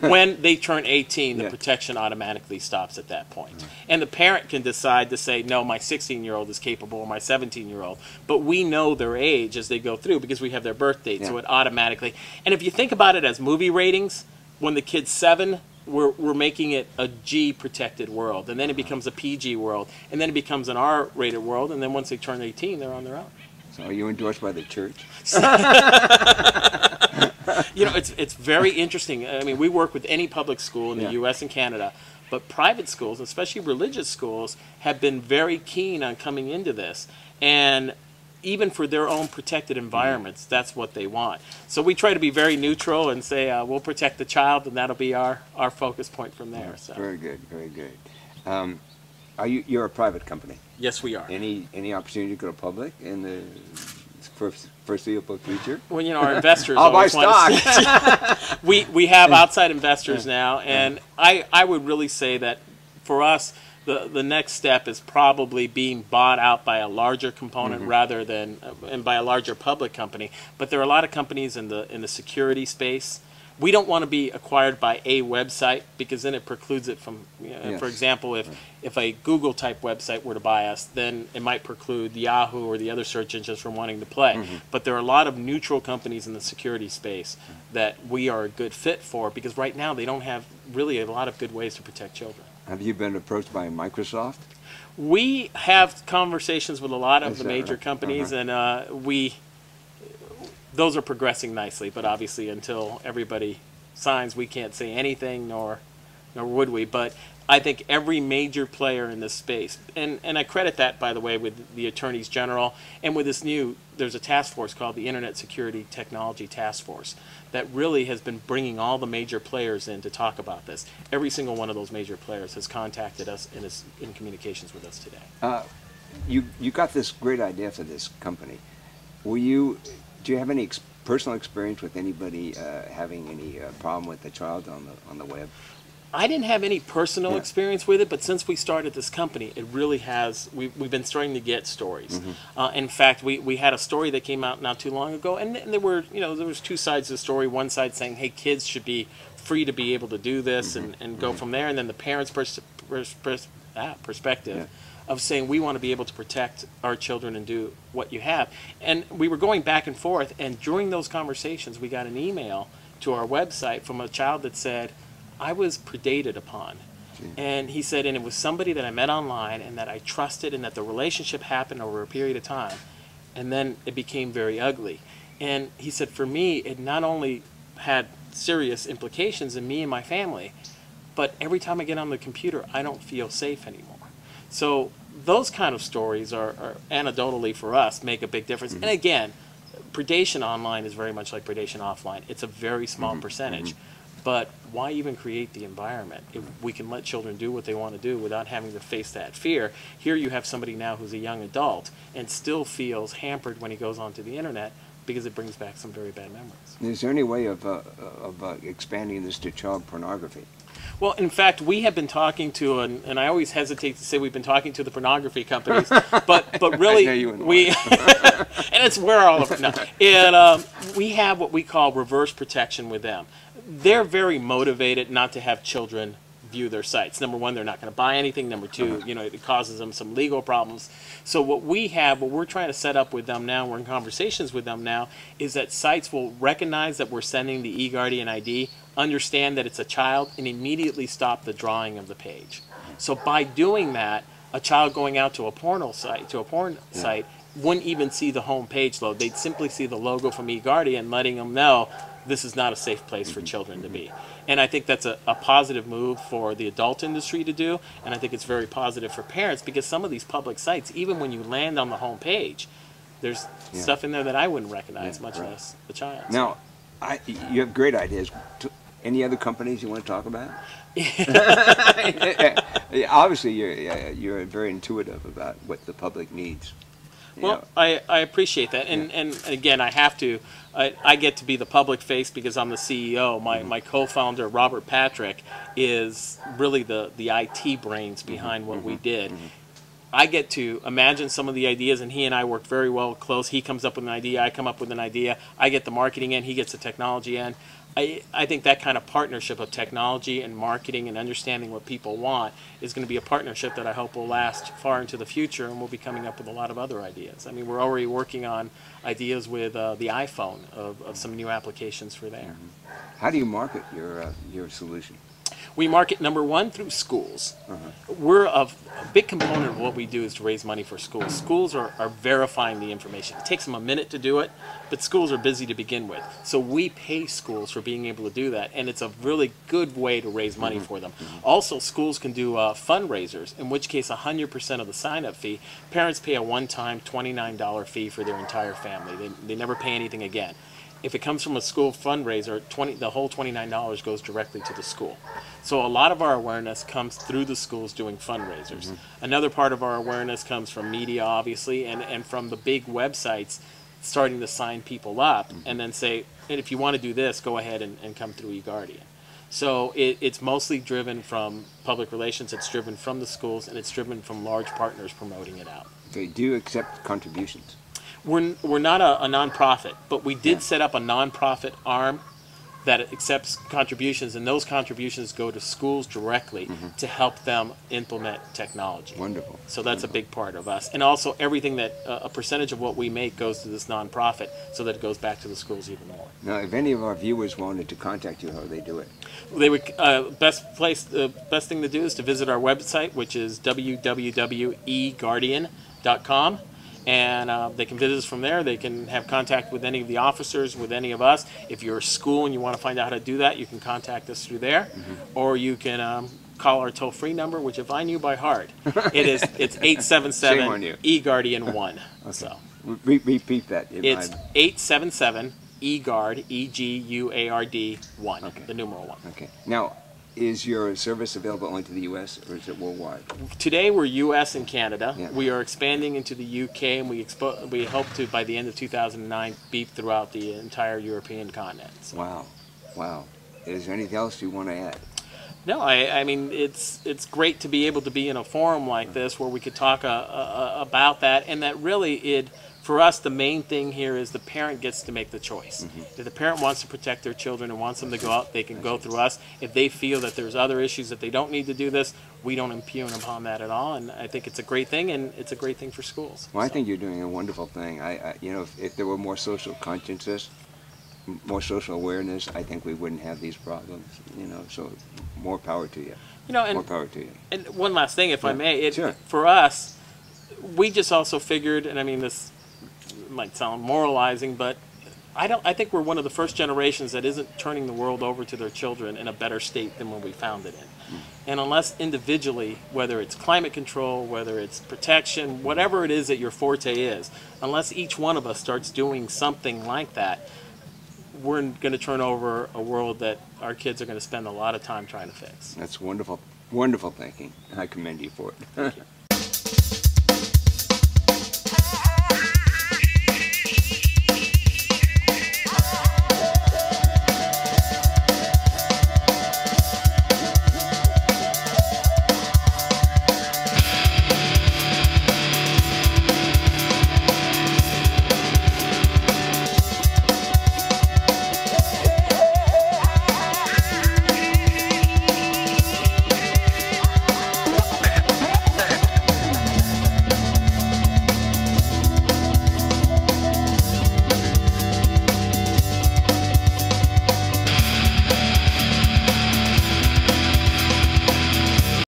When they turn 18, the protection automatically stops at that point. And the parent can decide to say, no, my 16-year-old is capable, or my 17-year-old. But we know their age as they go through because we have their birth date, so it automatically. And if you think about it as movie ratings, when the kid's 7, we're making it a G-protected world. And then it becomes a PG world. And then it becomes an R-rated world. And then once they turn 18, they're on their own. So are you endorsed by the church? You know, it's very interesting. I mean, we work with any public school in the U.S. and Canada, but private schools, especially religious schools, have been very keen on coming into this. And even for their own protected environments, that's what they want. So we try to be very neutral and say, we'll protect the child, and that'll be our focus point from there. So. Very good, very good. You're a private company? Yes, we are. Any opportunity to go public in the foreseeable future? Well, you know, our investors I'll buy always want to stock. see we have outside investors now, and I would really say that for us, the next step is probably being bought out by a larger component rather than and by a larger public company. But there are a lot of companies in the security space. We don't want to be acquired by a website because then it precludes it from, you know, for example, if a Google type website were to buy us, then it might preclude Yahoo or the other search engines from wanting to play. But there are a lot of neutral companies in the security space that we are a good fit for because right now they don't have really a lot of good ways to protect children. Have you been approached by Microsoft? We have conversations with a lot of the major companies, and those are progressing nicely, but obviously until everybody signs, we can't say anything, nor would we. But I think every major player in this space, and I credit that, by the way, with the Attorneys General, and with this there's a task force called the Internet Security Technology Task Force that really has been bringing all the major players in to talk about this. Every single one of those major players has contacted us and is in communications with us today. You got this great idea for this company. Do you have any personal experience with anybody having any problem with the child on the web? I didn't have any personal experience with it, but since we started this company, it really has. We've been starting to get stories. In fact, we had a story that came out not too long ago, and there were there was two sides to the story. One side saying, "Hey, kids should be free to be able to do this and go from there," and then the parents' perspective of saying we want to be able to protect our children and do what you have. And we were going back and forth, and during those conversations, we got an email to our website from a child that said, I was predated upon. And he said, and it was somebody that I met online and that I trusted and that the relationship happened over a period of time. And then it became very ugly. And he said, for me, it not only had serious implications in me and my family, but every time I get on the computer, I don't feel safe anymore. So those kind of stories are anecdotally for us make a big difference. And again, predation online is very much like predation offline. It's a very small percentage. But why even create the environment if we can let children do what they want to do without having to face that fear? Here you have somebody now who's a young adult and still feels hampered when he goes onto the internet because it brings back some very bad memories. Is there any way of expanding this to child pornography? Well, in fact, we have been talking to, and I always hesitate to say we've been talking to the pornography companies, but really, and it's where all of it now. And we have what we call reverse protection with them. They're very motivated not to have children view their sites. Number one, they're not going to buy anything. Number two, it causes them some legal problems. So what we're trying to set up with them now, we're in conversations with them now, is that sites will recognize that we're sending the eGuardian ID, understand that it's a child, and immediately stop the drawing of the page. So by doing that, a child going out to a porn site wouldn't even see the home page load. They'd simply see the logo from eGuardian letting them know this is not a safe place for children to be. And I think that's a positive move for the adult industry to do, and I think it's very positive for parents because some of these public sites, even when you land on the home page, there's stuff in there that I wouldn't recognize, much less the child. Now, you have great ideas. Any other companies you want to talk about? Obviously, you're very intuitive about what the public needs. Well, I appreciate that, and again, I get to be the public face because I'm the CEO. My co-founder, Robert Patrick, is really the IT brains behind what we did. I get to imagine some of the ideas, and he and I work very well close. He comes up with an idea, I come up with an idea, I get the marketing in, he gets the technology in. I think that kind of partnership of technology and marketing and understanding what people want is going to be a partnership that I hope will last far into the future, and we'll be coming up with a lot of other ideas. I mean, we're already working on ideas with the iPhone of some new applications for there. How do you market your solution? We market, number one, through schools. We're a big component of what we do is to raise money for schools. Schools are verifying the information. It takes them a minute to do it, but schools are busy to begin with. So we pay schools for being able to do that, and it's a really good way to raise money for them. Also, schools can do fundraisers, in which case 100% of the sign-up fee, parents pay a one-time $29 fee for their entire family. They never pay anything again. If it comes from a school fundraiser, the whole $29 goes directly to the school. So a lot of our awareness comes through the schools doing fundraisers. Another part of our awareness comes from media, obviously, and from the big websites starting to sign people up and then say, and if you want to do this, go ahead and come through eGuardian. So it's mostly driven from public relations, it's driven from the schools, and it's driven from large partners promoting it out. Okay, do you accept contributions? We're not a nonprofit, but we did set up a nonprofit arm that accepts contributions, and those contributions go to schools directly to help them implement technology. Wonderful. So that's a big part of us. And also everything that, a percentage of what we make goes to this nonprofit so that it goes back to the schools even more. Now, if any of our viewers wanted to contact you, how would they do it? They would, best thing to do is to visit our website, which is www.EOB.eGuardian.RonZayas. And they can visit us from there. They can have contact with any of the officers, with any of us. If you're a school and you want to find out how to do that, you can contact us through there. Or you can call our toll-free number, which if I knew by heart, it's 877-eGuardian1. Okay. So repeat that. It's 877-eGuard, EGUARD1, okay. The numeral 1. Okay. Now, is your service available only to the U.S. or is it worldwide? Today we're U.S. and Canada. Yeah. We are expanding into the U.K. and we hope to, by the end of 2009, be throughout the entire European continent. So. Wow. Wow. Is there anything else you want to add? No, I mean, it's great to be able to be in a forum like this where we could talk about that, and that really for us, the main thing here is the parent gets to make the choice. If the parent wants to protect their children and wants them to go out, they can go through us. If they feel that there's other issues that they don't need to do this, we don't impugn upon that at all. And I think it's a great thing, and it's a great thing for schools. Well, I think you're doing a wonderful thing. You know, if there were more social consciousness, more social awareness, I think we wouldn't have these problems. You know, so more power to you. You know, more power to you. And one last thing, if I may, Sure. For us, we just also figured, and I mean this might sound moralizing, but I think we're one of the first generations that isn't turning the world over to their children in a better state than when we found it in. And unless individually, whether it's climate control, whether it's protection, whatever it is that your forte is, unless each one of us starts doing something like that, we're going to turn over a world that our kids are going to spend a lot of time trying to fix. That's wonderful, wonderful thinking. I commend you for it. Thank you.